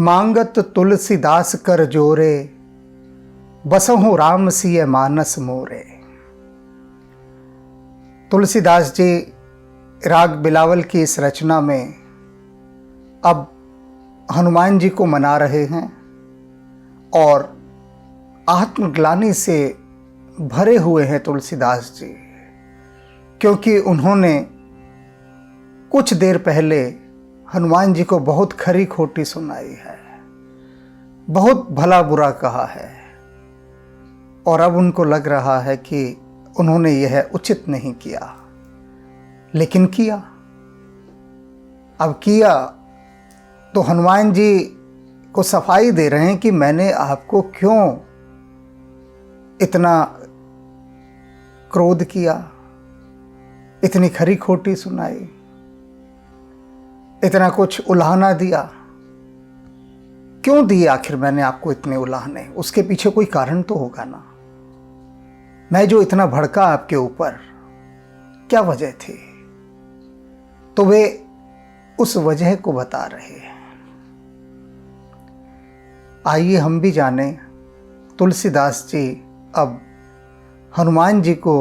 मांगत तुलसीदास कर जोरे, बसहु राम सिय मानस मोरे। तुलसीदास जी राग बिलावल की इस रचना में अब हनुमान जी को मना रहे हैं और आत्मग्लानि से भरे हुए हैं तुलसीदास जी, क्योंकि उन्होंने कुछ देर पहले हनुमान जी को बहुत खरी खोटी सुनाई है, बहुत भला बुरा कहा है और अब उनको लग रहा है कि उन्होंने यह उचित नहीं किया, लेकिन किया। अब किया तो हनुमान जी को सफाई दे रहे हैं कि मैंने आपको क्यों इतना क्रोध किया, इतनी खरी खोटी सुनाई, इतना कुछ उलाहना दिया। क्यों दिए आखिर मैंने आपको इतने उलाहने? उसके पीछे कोई कारण तो होगा ना। मैं जो इतना भड़का आपके ऊपर, क्या वजह थी? तो वे उस वजह को बता रहे हैं। आइए हम भी जाने तुलसीदास जी अब हनुमान जी को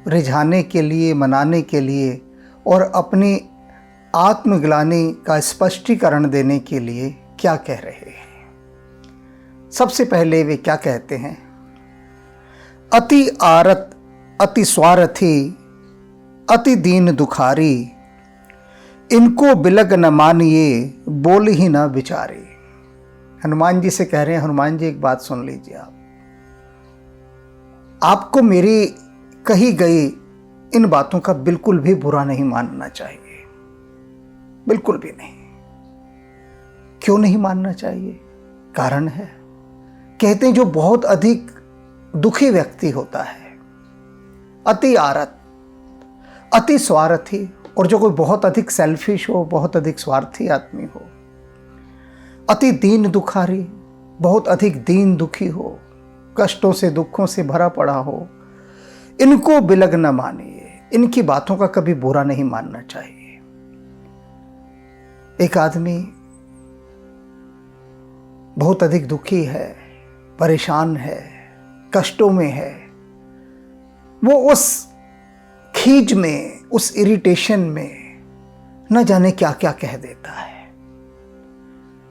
रिझाने के लिए, मनाने के लिए और अपनी आत्मग्लानि का स्पष्टीकरण देने के लिए क्या कह रहे हैं। सबसे पहले वे क्या कहते हैं? अति आरत अति स्वार्थी अति दीन दुखारी, इनको बिलग न मानिए बोल ही न बिचारे। हनुमान जी से कह रहे हैं, हनुमान जी एक बात सुन लीजिए, आपको मेरी कही गई इन बातों का बिल्कुल भी बुरा नहीं मानना चाहिए, बिल्कुल भी नहीं। क्यों नहीं मानना चाहिए? कारण है। कहते हैं जो बहुत अधिक दुखी व्यक्ति होता है, अति आरत अति स्वार्थी, और जो कोई बहुत अधिक सेल्फिश हो, बहुत अधिक स्वार्थी आदमी हो, अति दीन दुखारी, बहुत अधिक दीन दुखी हो, कष्टों से दुखों से भरा पड़ा हो, इनको बिलग न मानिए, इनकी बातों का कभी बुरा नहीं मानना चाहिए। एक आदमी बहुत अधिक दुखी है, परेशान है, कष्टों में है, वो उस खीज में, उस इरिटेशन में न जाने क्या क्या कह देता है।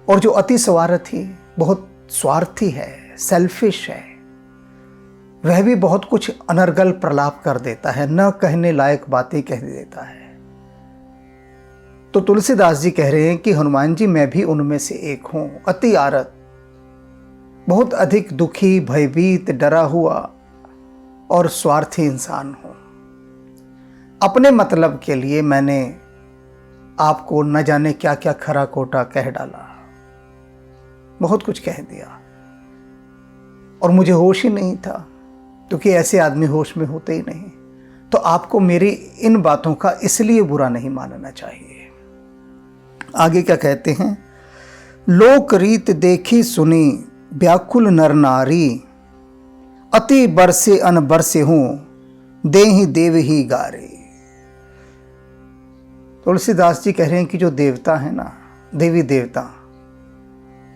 और जो अति स्वार्थी, बहुत स्वार्थी है, सेल्फिश है, वह भी बहुत कुछ अनर्गल प्रलाप कर देता है, न कहने लायक बातें कह देता है। तो तुलसीदास जी कह रहे हैं कि हनुमान जी मैं भी उनमें से एक हूं, अति आरत, बहुत अधिक दुखी, भयभीत, डरा हुआ और स्वार्थी इंसान हूं। अपने मतलब के लिए मैंने आपको न जाने क्या क्या खरा खोटा कह डाला, बहुत कुछ कह दिया और मुझे होश ही नहीं था, क्योंकि ऐसे आदमी होश में होते ही नहीं। तो आपको मेरी इन बातों का इसलिए बुरा नहीं मानना चाहिए। आगे क्या कहते हैं? लोक रीत देखी सुनी व्याकुल नर नारी, अति बरसे अन बरसे हूं देहि देव ही गारे। तुलसीदास जी कह रहे हैं कि जो देवता है ना, देवी देवता,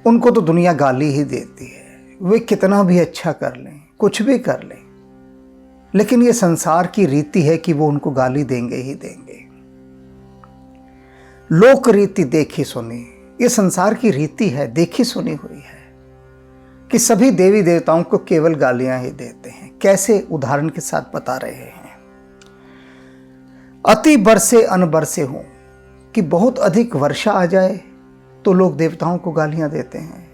उनको तो दुनिया गाली ही देती है। वे कितना भी अच्छा कर लें, कुछ भी कर लें, लेकिन ये संसार की रीति है कि वो उनको गाली देंगे ही देंगे। लोक रीति देखी सुनी, ये संसार की रीति है, देखी सुनी हुई है कि सभी देवी देवताओं को केवल गालियां ही देते हैं। कैसे? उदाहरण के साथ बता रहे हैं। अति बरसे अनबरसे हूं, कि बहुत अधिक वर्षा आ जाए तो लोग देवताओं को गालियां देते हैं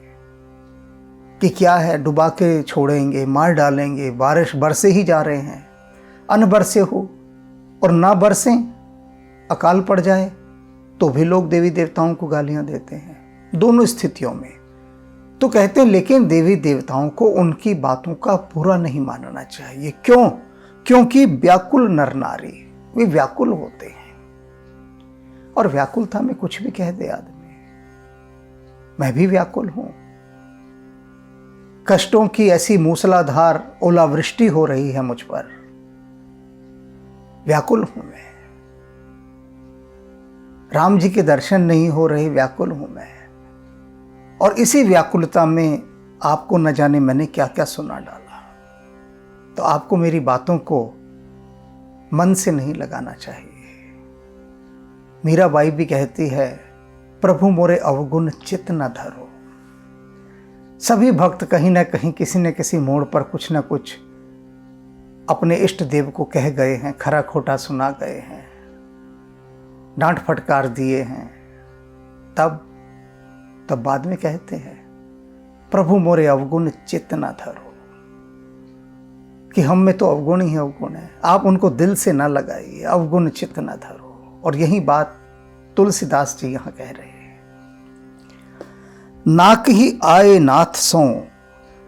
कि क्या है, डुबा के छोड़ेंगे, मार डालेंगे, बारिश बरसे ही जा रहे हैं। अनबरसे हो और ना बरसें, अकाल पड़ जाए तो भी लोग देवी देवताओं को गालियां देते हैं, दोनों स्थितियों में। तो कहते हैं लेकिन देवी देवताओं को उनकी बातों का बुरा नहीं मानना चाहिए। क्यों? क्योंकि व्याकुल नर नारी, वे व्याकुल होते हैं, और व्याकुलता में कुछ भी कह दे आदमी। मैं भी व्याकुल हूं, कष्टों की ऐसी मूसलाधार ओलावृष्टि हो रही है मुझ पर, व्याकुल हूं मैं। राम जी के दर्शन नहीं हो रहे, व्याकुल हूं मैं। और इसी व्याकुलता में आपको न जाने मैंने क्या क्या सुना डाला। तो आपको मेरी बातों को मन से नहीं लगाना चाहिए। मीराबाई भी कहती है, प्रभु मोरे अवगुण चित न धरो। सभी भक्त कहीं ना कहीं किसी न किसी मोड़ पर कुछ न कुछ अपने इष्ट देव को कह गए हैं, खरा खोटा सुना गए हैं, डांट फटकार दिए हैं। तब बाद में कहते हैं, प्रभु मोरे अवगुण चित न धरो, कि हम में तो अवगुण ही अवगुण है। आप उनको दिल से न लगाइए, अवगुण चित न धरो। और यही बात तुलसीदास जी यहां कह रहे हैं। नाक ही आए नाथ सो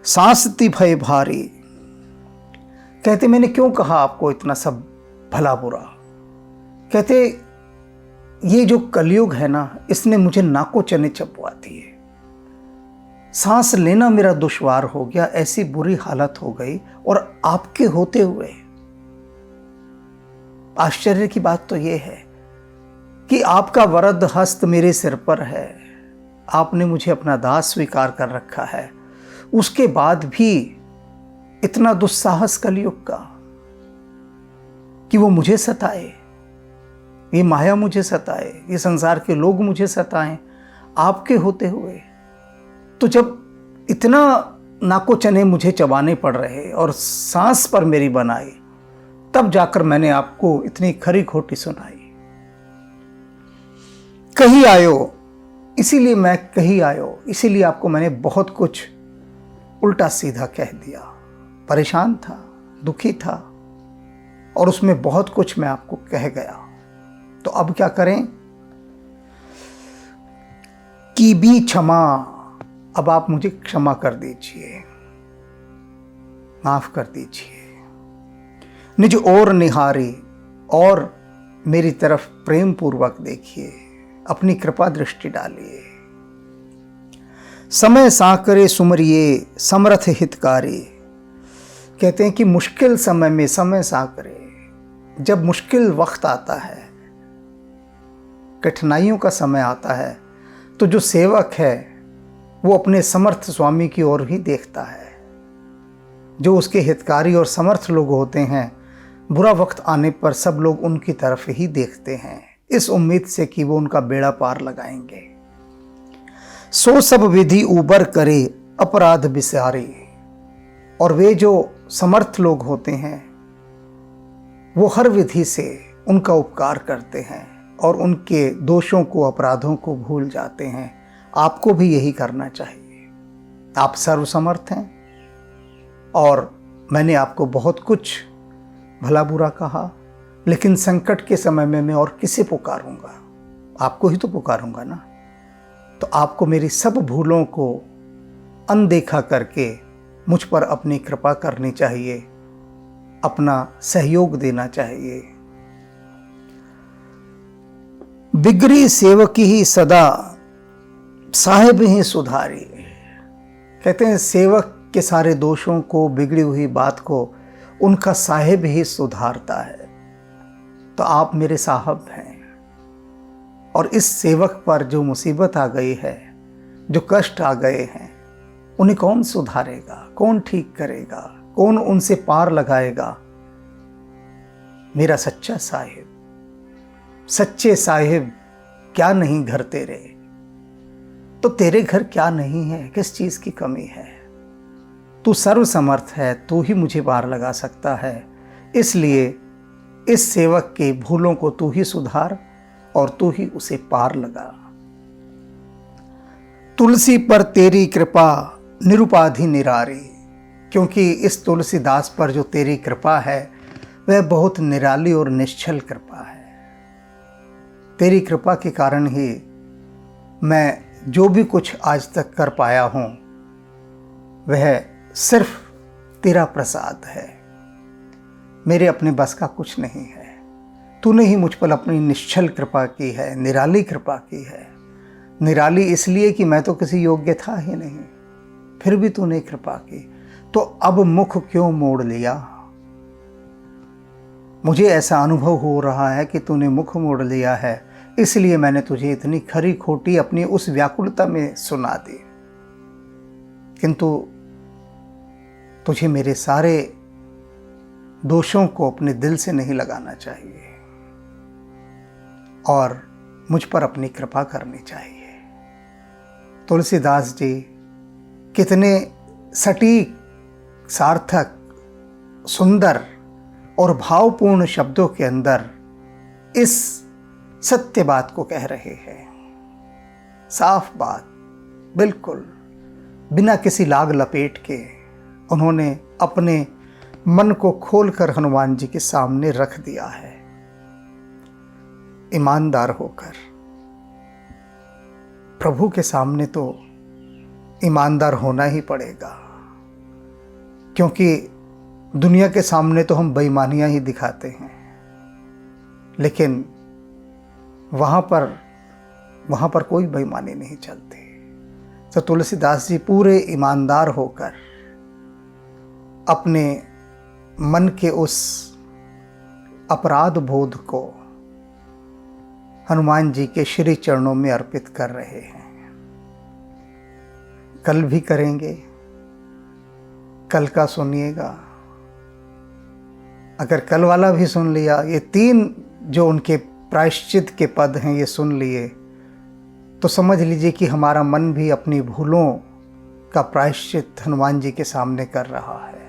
सांसती भय भारी। कहते मैंने क्यों कहा आपको इतना सब भला बुरा। कहते ये जो कलयुग है ना, इसने मुझे नाको चने चबवा दिए। सांस लेना मेरा दुश्वार हो गया, ऐसी बुरी हालत हो गई। और आपके होते हुए आश्चर्य की बात तो यह है कि आपका वरद हस्त मेरे सिर पर है, आपने मुझे अपना दास स्वीकार कर रखा है। उसके बाद भी इतना दुस्साहस कलयुग का कि वो मुझे सताए, ये माया मुझे सताए, ये संसार के लोग मुझे सताएं आपके होते हुए। तो जब इतना नाको चने मुझे चबाने पड़ रहे और सांस पर मेरी बनाई, तब जाकर मैंने आपको इतनी खरी खोटी सुनाई। कहीं आयो, इसीलिए मैं कहीं आयो, इसीलिए आपको मैंने बहुत कुछ उल्टा सीधा कह दिया। परेशान था, दुखी था, और उसमें बहुत कुछ मैं आपको कह गया। तो अब क्या करें कि भी क्षमा, अब आप मुझे क्षमा कर दीजिए, माफ कर दीजिए। निज ओर निहारी, और मेरी तरफ प्रेम पूर्वक देखिए, अपनी कृपा दृष्टि डालिए। समय साकरे सुमरिए समर्थ हितकारी। कहते हैं कि मुश्किल समय में समय साकरे, जब मुश्किल वक्त आता है, कठिनाइयों का समय आता है, तो जो सेवक है वो अपने समर्थ स्वामी की ओर ही देखता है। जो उसके हितकारी और समर्थ लोग होते हैं, बुरा वक्त आने पर सब लोग उनकी तरफ ही देखते हैं, इस उम्मीद से कि वो उनका बेड़ा पार लगाएंगे। सो सब विधि ऊबर करे अपराध बिसारी। और वे जो समर्थ लोग होते हैं वो हर विधि से उनका उपकार करते हैं और उनके दोषों को, अपराधों को भूल जाते हैं। आपको भी यही करना चाहिए। आप सर्वसमर्थ हैं और मैंने आपको बहुत कुछ भला बुरा कहा, लेकिन संकट के समय में मैं और किसे पुकारूंगा? आपको ही तो पुकारूंगा ना। तो आपको मेरी सब भूलों को अनदेखा करके मुझ पर अपनी कृपा करनी चाहिए, अपना सहयोग देना चाहिए। बिगड़ी सेवकी ही सदा साहिब ही सुधारी। कहते हैं सेवक के सारे दोषों को, बिगड़ी हुई बात को उनका साहिब ही सुधारता है। तो आप मेरे साहब हैं, और इस सेवक पर जो मुसीबत आ गई है, जो कष्ट आ गए हैं, उन्हें कौन सुधारेगा, कौन ठीक करेगा, कौन उनसे पार लगाएगा? मेरा सच्चा साहिब। सच्चे साहिब, क्या नहीं घर तेरे? तो तेरे घर क्या नहीं है? किस चीज की कमी है? तू सर्वसमर्थ है, तू ही मुझे पार लगा सकता है। इसलिए इस सेवक के भूलों को तू ही सुधार और तू ही उसे पार लगा। तुलसी पर तेरी कृपा निरुपाधि निरारी। क्योंकि इस तुलसीदास पर जो तेरी कृपा है वह बहुत निराली और निश्चल कृपा है। तेरी कृपा के कारण ही मैं जो भी कुछ आज तक कर पाया हूँ वह सिर्फ तेरा प्रसाद है। मेरे अपने बस का कुछ नहीं है। तूने ही मुझ पर अपनी निश्चल कृपा की है, निराली कृपा की है। निराली इसलिए कि मैं तो किसी योग्य था ही नहीं, फिर भी तूने कृपा की। तो अब मुख क्यों मोड़ लिया? मुझे ऐसा अनुभव हो रहा है कि तूने मुख मोड़ लिया है, इसलिए मैंने तुझे इतनी खरी खोटी अपनी उस व्याकुलता में सुना दी। किंतु तुझे मेरे सारे दोषों को अपने दिल से नहीं लगाना चाहिए और मुझ पर अपनी कृपा करनी चाहिए। तुलसीदास जी कितने सटीक, सार्थक, सुंदर और भावपूर्ण शब्दों के अंदर इस सत्य बात को कह रहे हैं। साफ बात, बिल्कुल बिना किसी लाग लपेट के उन्होंने अपने मन को खोलकर हनुमान जी के सामने रख दिया है। ईमानदार होकर प्रभु के सामने तो ईमानदार होना ही पड़ेगा, क्योंकि दुनिया के सामने तो हम बेईमानियां ही दिखाते हैं, लेकिन वहाँ पर कोई बेईमानी नहीं चलती। तो तुलसीदास जी पूरे ईमानदार होकर अपने मन के उस अपराध बोध को हनुमान जी के श्री चरणों में अर्पित कर रहे हैं। कल भी करेंगे, कल का सुनिएगा। अगर कल वाला भी सुन लिया, ये 3 जो उनके प्रायश्चित के पद हैं ये सुन लिए, तो समझ लीजिए कि हमारा मन भी अपनी भूलों का प्रायश्चित हनुमान जी के सामने कर रहा है।